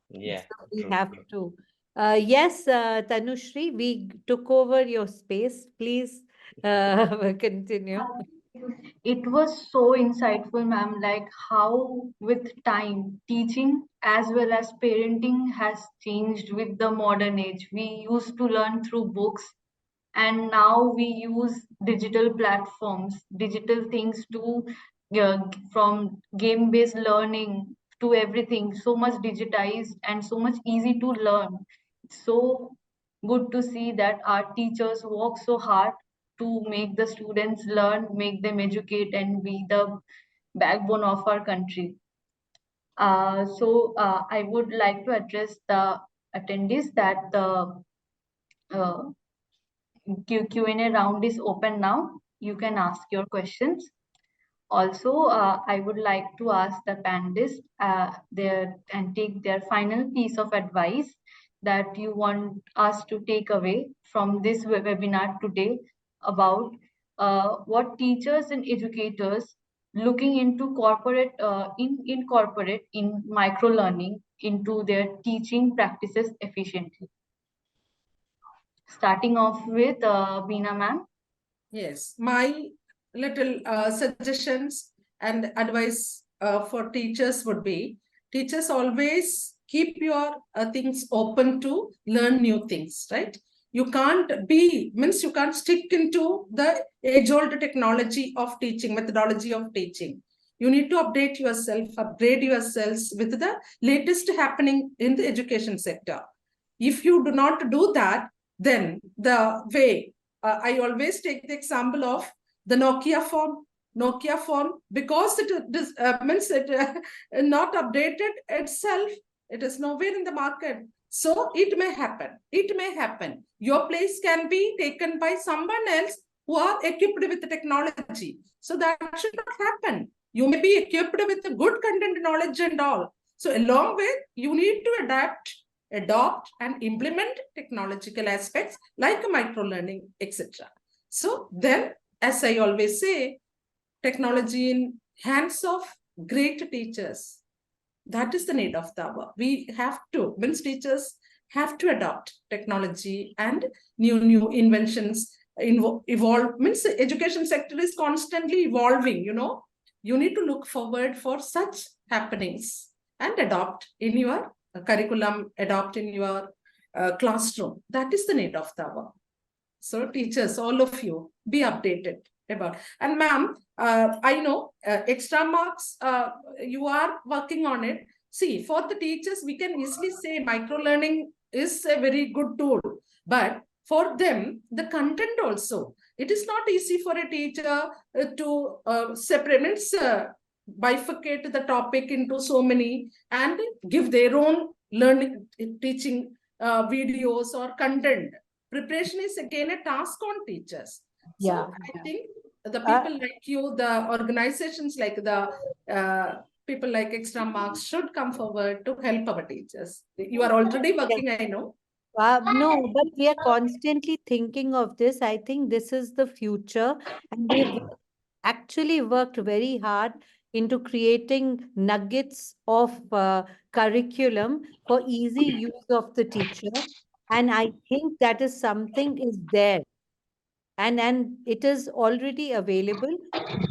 Yeah, So we true, have true. to. Yes, Tanushri, we took over your space. Please continue. It was so insightful, ma'am, like how with time, teaching as well as parenting has changed with the modern age. We used to learn through books, and now we use digital platforms, digital things to, from game-based learning to everything, so much digitized and so much easy to learn. It's so good to see that our teachers work so hard to make the students learn, make them educate, and be the backbone of our country. I would like to address the attendees that the uh, Q&A round is open now. You can ask your questions. Also, I would like to ask the panelists and take their final piece of advice that you want us to take away from this webinar today about what teachers and educators looking into incorporate in micro learning into their teaching practices efficiently. Starting off with Beena ma'am. Yes, my little suggestions and advice for teachers would be, teachers always keep your things open to learn new things, right? You can't you can't stick into the age-old technology of teaching, methodology of teaching. You need to update yourself, upgrade yourselves with the latest happening in the education sector. If you do not do that, then the way I always take the example of the Nokia phone. Nokia phone, because it means it not updated itself, it is nowhere in the market. So it may happen. It may happen. Your place can be taken by someone else who are equipped with the technology. So that should not happen. You may be equipped with the good content knowledge and all. So along with, you need to adopt and implement technological aspects like microlearning, etc. So then, as I always say, technology in hands of great teachers. That is the need of the hour. We have to, means teachers have to adopt technology and new inventions, evolve. Means the education sector is constantly evolving, You need to look forward for such happenings and adopt in your curriculum, adopt in your classroom. That is the need of the hour. So teachers, all of you, be updated about. And ma'am, I know Extramarks, you are working on it. See, for the teachers, we can easily say microlearning is a very good tool. But for them, the content also, it is not easy for a teacher to separate, means bifurcate the topic into so many and give their own learning, teaching videos or content. Preparation is again a task on teachers. So I think the people like you, the organizations like the people like Extramarks should come forward to help our teachers. You are already working, I know. No, but we are constantly thinking of this. I think this is the future, and we've actually worked very hard into creating nuggets of curriculum for easy use of the teacher. And I think that is something is there, and it is already available.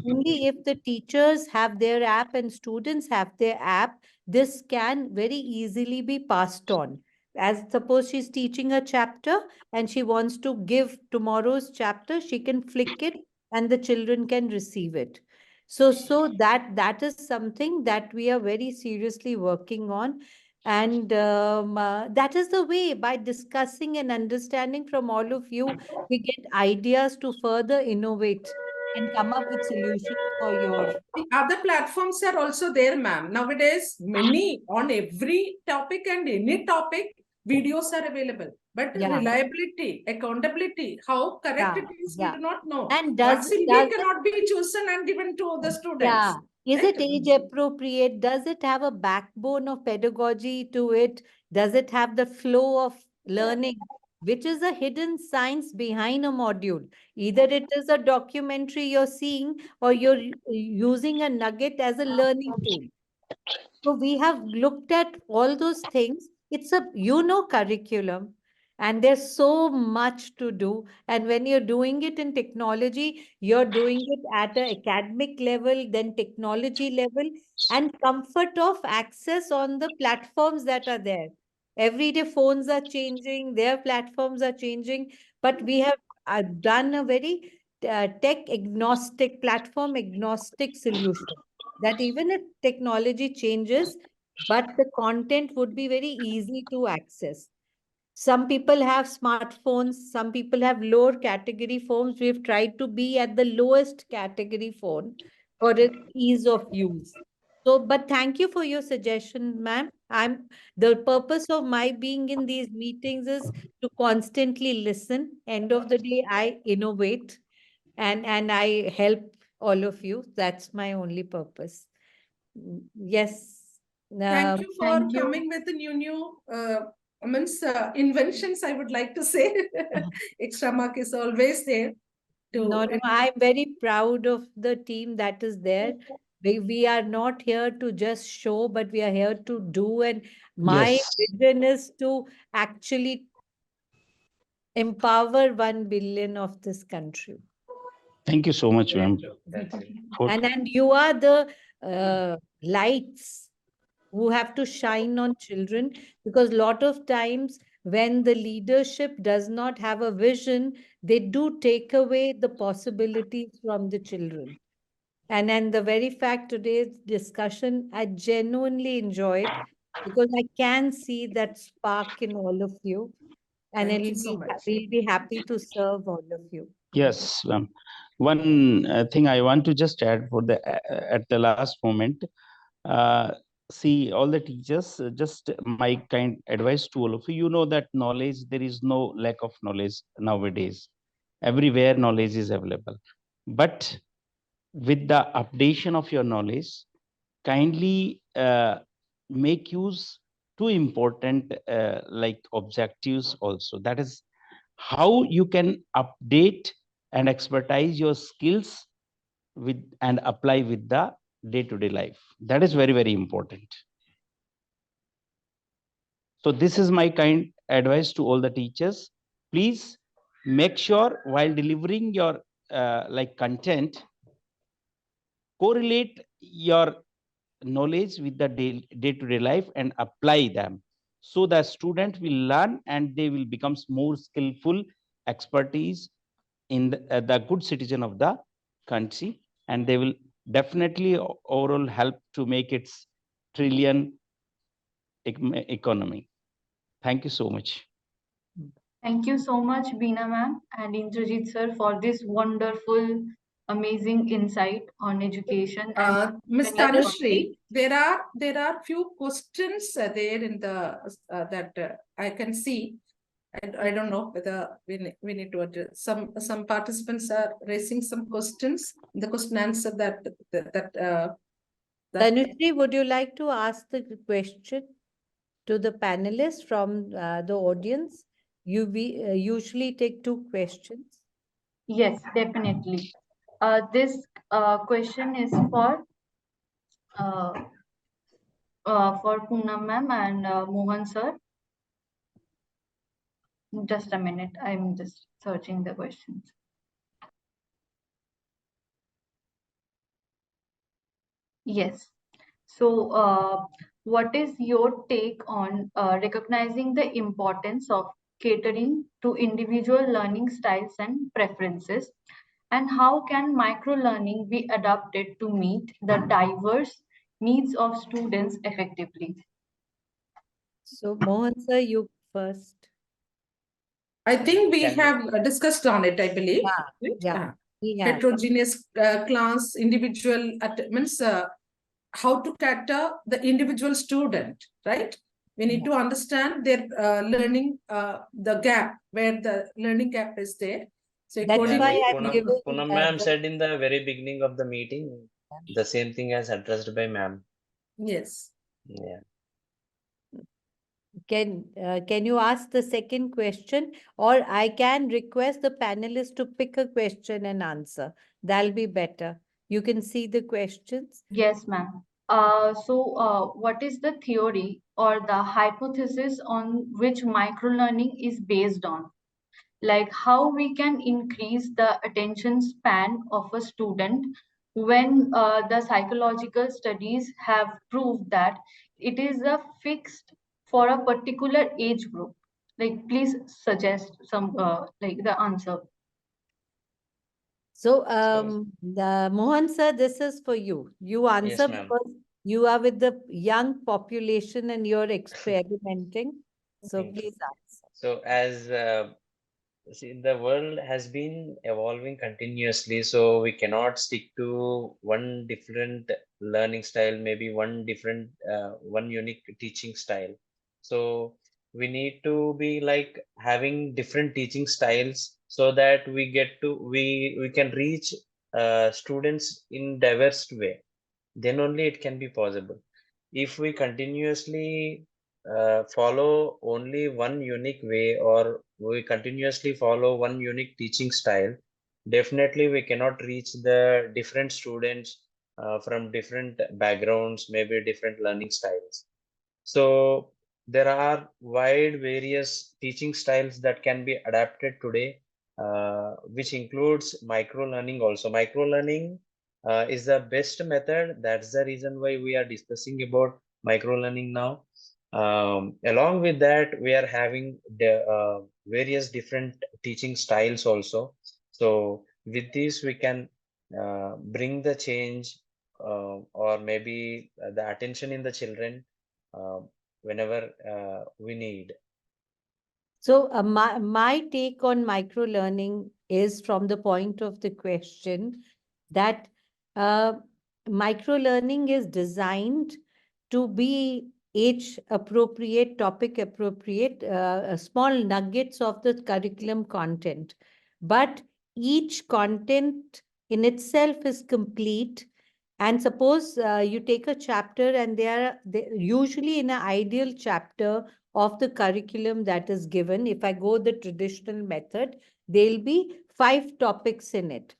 Only if the teachers have their app and students have their app, this can very easily be passed on. As suppose she's teaching a chapter and she wants to give tomorrow's chapter, she can flick it and the children can receive it. So that is something that we are very seriously working on. And that is the way, by discussing and understanding from all of you, we get ideas to further innovate and come up with solutions for your. The other platforms are also there, ma'am. Nowadays, many on every topic and any topic, videos are available. But Yeah. reliability, accountability, how correct it is, we do not know. And What simply cannot be chosen and given to the students. Is right? it age appropriate? Does it have a backbone of pedagogy to it? Does it have the flow of learning, which is a hidden science behind a module? Either it is a documentary you're seeing, or you're using a nugget as a learning tool. So we have looked at all those things. It's a, curriculum, and there's so much to do. And when you're doing it in technology, you're doing it at an academic level, then technology level, and comfort of access on the platforms that are there. Everyday phones are changing, their platforms are changing, but we have done a very tech agnostic, platform agnostic solution, that even if technology changes, but the content would be very easy to access. Some people have smartphones, some people have lower category phones. We've tried to be at the lowest category phone for its ease of use. So, but thank you for your suggestion, ma'am. The purpose of my being in these meetings is to constantly listen. End of the day, I innovate and I help all of you. That's my only purpose. Yes. Thank you for coming with the new inventions, I would like to say. Extramark is always there. No, I'm very proud of the team that is there. We are not here to just show, but we are here to do. And my Yes. vision is to actually empower 1 billion of this country. Thank you so much, ma'am. And you are the lights who have to shine on children, because a lot of times when the leadership does not have a vision, they do take away the possibilities from the children. And the very fact today's discussion, I genuinely enjoyed, because I can see that spark in all of you. And Thank you so much. we'll be happy to serve all of you. Yes, ma'am. One thing I want to just add for the at the last moment. See, all the teachers, just my kind advice to all of you. You know that knowledge, there is no lack of knowledge nowadays. Everywhere knowledge is available. But with the updation of your knowledge, kindly make use two important like objectives also. That is how you can update and expertise your skills with and apply with the day-to-day life. That is very, very important. So this is my kind advice to all the teachers. Please make sure while delivering your like content, correlate your knowledge with the day-to-day life and apply them, so the student will learn and they will become more skillful expertise in the good citizen of the country, and they will definitely overall help to make its trillion economy. Thank you so much. Thank you so much, Beena ma'am and Inderjeet sir, for this wonderful, amazing insight on education. And Ms. Tanushree, there are few questions there in the that I can see. I don't know whether we need to address. Some participants are raising some questions. The question answer that Tanushree, would you like to ask the question to the panelists from the audience? We usually take 2 questions. Yes, definitely. This question is for Poonam ma'am and Mohan sir. Just a minute, I'm just searching the questions. Yes. So, what is your take on recognizing the importance of catering to individual learning styles and preferences? And how can micro-learning be adapted to meet the diverse needs of students effectively? So, Mohan sir, you first. I think we Can- have discussed on it, I believe. Yeah, right? yeah. We have. Heterogeneous class, individual means how to cater the individual student, right? We need to understand their learning, the gap, where the learning gap is there. So That's Yeah, why like I'm giving Poonam ma'am said in the very beginning of the meeting, the same thing as addressed by ma'am. yes. Yeah. Can you ask the second question, or I can request the panelists to pick a question and answer? That'll be better. You can see the questions. Yes, ma'am. What is the theory or the hypothesis on which microlearning is based on? Like how we can increase the attention span of a student when the psychological studies have proved that it is a fixed for a particular age group. Like, please suggest some like the answer. So, the Mohan sir, this is for you. You answer ma'am. because you are with the young population and you're experimenting. So Thank you. please answer. So as see, the world has been evolving continuously, so we cannot stick to one different learning style, maybe one different, one unique teaching style. So we need to be like having different teaching styles so that we can reach students in diverse way. Then only it can be possible. If we continuously follow only one unique way, or we continuously follow one unique teaching style, definitely we cannot reach the different students from different backgrounds, maybe different learning styles. So there are wide various teaching styles that can be adapted today, which includes micro learning also. Micro learning is the best method. That's the reason why we are discussing about micro learning now. Along with that, we are having the various different teaching styles also. So with this, we can bring the change, or maybe the attention in the children uh, whenever we need. So, my take on micro learning is from the point of the question that micro learning is designed to be age appropriate, topic appropriate, small nuggets of the curriculum content. But each content in itself is complete. And suppose you take a chapter, and they usually in an ideal chapter of the curriculum that is given, if I go the traditional method, there'll be 5 topics in it.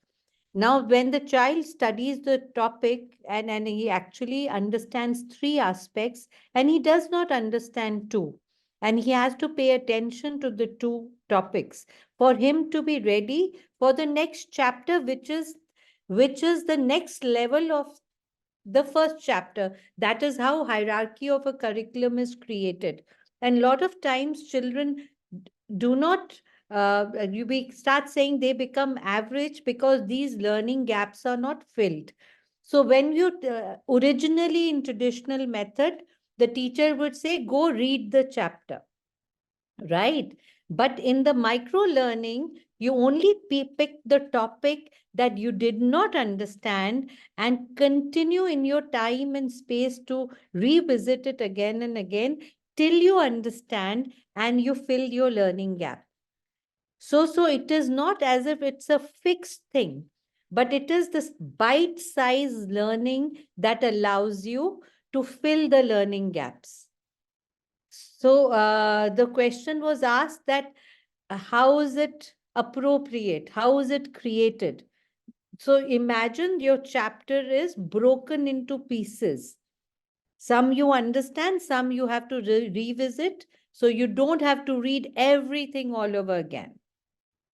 Now, when the child studies the topic and he actually understands 3 aspects and he does not understand 2, and he has to pay attention to the 2 topics for him to be ready for the next chapter, which is the next level of the first chapter. That is how hierarchy of a curriculum is created. And a lot of times children do not start saying they become average because these learning gaps are not filled. So when you originally in traditional method, the teacher would say, go read the chapter, right? But in the micro learning, you only pick the topic that you did not understand and continue in your time and space to revisit it again and again. till you understand and you fill your learning gap. So it is not as if it's a fixed thing, but it is this bite-sized learning that allows you to fill the learning gaps. So the question was asked that how is it appropriate? How is it created? So imagine your chapter is broken into pieces. Some you understand, some you have to revisit. So you don't have to read everything all over again.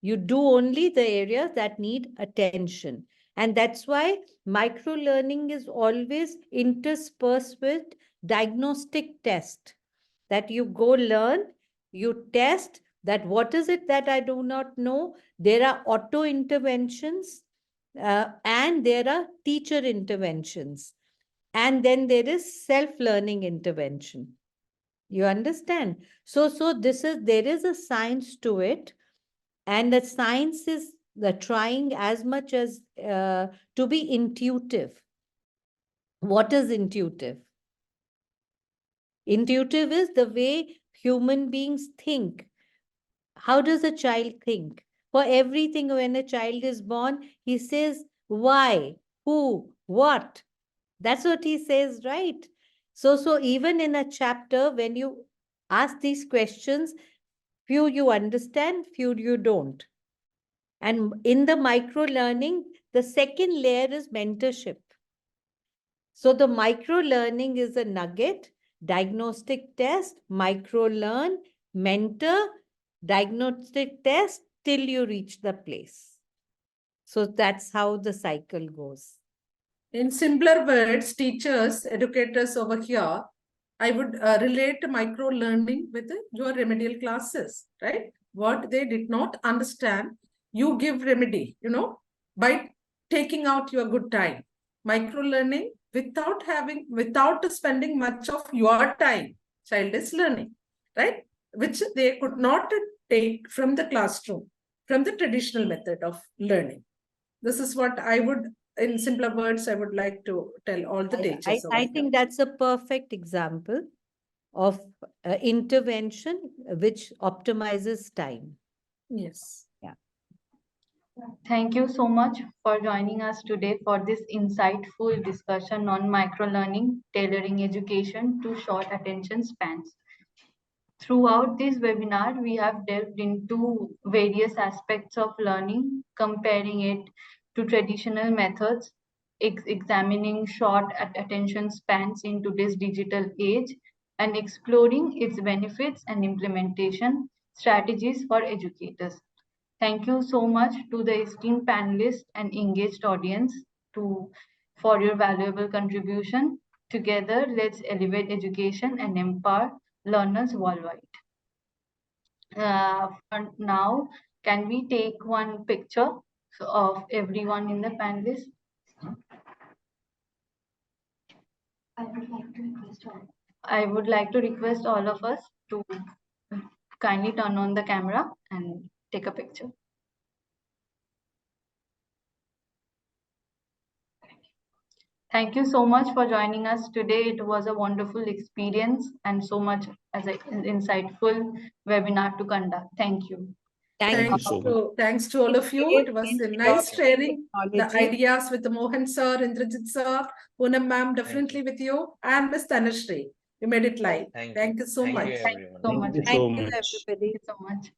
You do only the areas that need attention. And that's why micro-learning is always interspersed with diagnostic test. That you go learn, you test that what is it that I do not know. There are auto interventions and there are teacher interventions. And then there is self-learning intervention. You understand? So there is a science to it. And the science is the trying as much as to be intuitive. What is intuitive? Intuitive is the way human beings think. How does a child think? For everything, when a child is born, he says, why, who, what? That's what he says, right? So even in a chapter, when you ask these questions, few you understand, few you don't. And in the micro-learning, the second layer is mentorship. So the micro-learning is a nugget, diagnostic test, micro-learn, mentor, diagnostic test, till you reach the place. So that's how the cycle goes. In simpler words, teachers, educators over here, I would relate micro-learning with your remedial classes, right? What they did not understand, you give remedy, by taking out your good time. Micro-learning without spending much of your time, child is learning, right? Which they could not take from the classroom, from the traditional method of learning. This is what I would, in simpler words, I would like to tell all the teachers. I think that's a perfect example of intervention which optimizes time. Yes. Yeah. Thank you so much for joining us today for this insightful discussion on microlearning, tailoring education to short attention spans. Throughout this webinar, we have delved into various aspects of learning, comparing it to traditional methods, examining short attention spans in today's digital age, and exploring its benefits and implementation strategies for educators. Thank you so much to the esteemed panelists and engaged audience for your valuable contribution. Together, let's elevate education and empower learners worldwide. For now, can we take one picture of everyone in the panelists? I would like to request all of us to kindly turn on the camera and take a picture. Thank you so much for joining us today. It was a wonderful experience and so much as an insightful webinar to conduct. Thank you. Thank you so much. Thanks to all of you. It was nice sharing the ideas with Mohan sir, Inderjeet sir, Poonam ma'am, definitely with you, and Miss Tanushree. You made it live. Thank you so much. Thank you, everyone. So much. Thank you so much. everybody. Thank you so much.